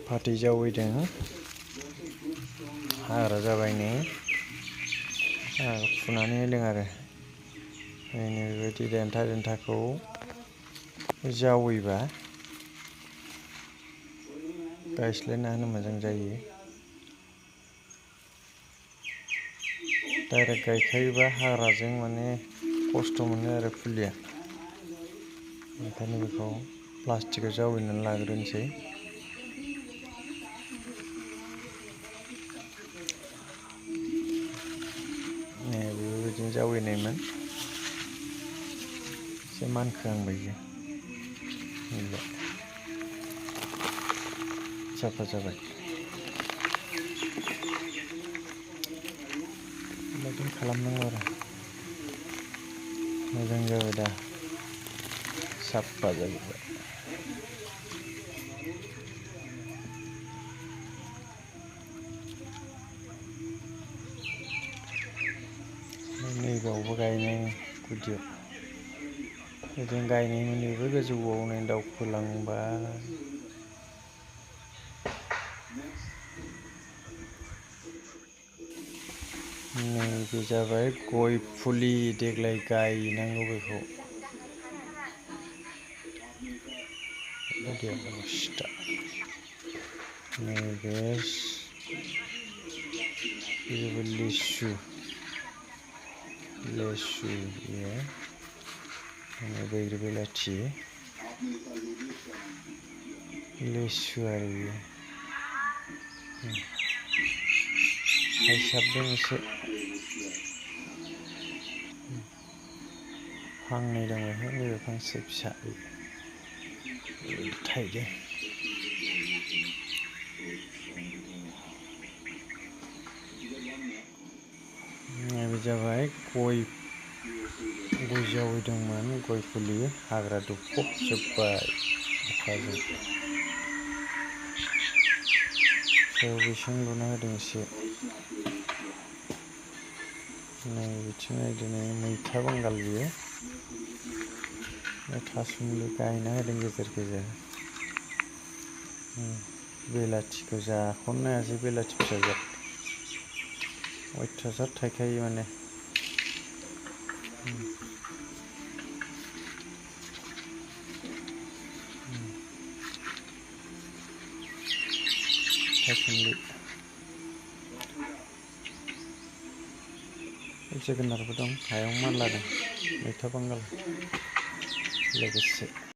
फाथै जावैदों हाग्रा जाबायनो फुनानै होदों आरो बेबायदि देन्थाखौ जावैबा गायस्लायना होनो मोजां जायो। डाइरेक्ट गायखायोबा हाग्राजों माने खस्थ' मोनो आरो फुलिया, ओंखायनो बेखौ प्लास्टिकआव जावैनानै लाग्रोनोसै। बेबायदिनो जावैनायमोन, एसे मानखोहांबाय साफा जाबाय। बेबायदिनो खालामनांगौ आरो मोजां जाबाय दा, साफा जाजोब्बाय। नैबावबो गायनाय गुदियाव बिदिनो गायनायमोन, बेबो गोजौआव नै दावखोलांबाय। नैबे जाबाय गय फुलि, देग्लाय गायनांगौ बेखौ। बेबायदि अबस्था। नैबे बेबो लिसु बेयो बैग्रि बिलाथि लिसु आरो बेयो थाइसाबदों एसे, फांनै दं बेहाय, नैबे फांसे फिसा थाइदों। नैबे जाबाय गय जावैदोंमोन, गय फुलि हाग्रा दुफबजोब्बाय अखाजों। सायाव बैसां लुना होदों एसे। नै बिथिं बिदिनो मैथा बांगाल, बियो थासुमलि गायना होदों गेजेर गेजेर। बेलाथिखौ जाख'नो हायासै, बेलाथि फिसाजो अयथासार थायखायो माने। थासुमलि जोगोनारबो दं, हायाव मानलादों मैथा बांगाल लोगोसे।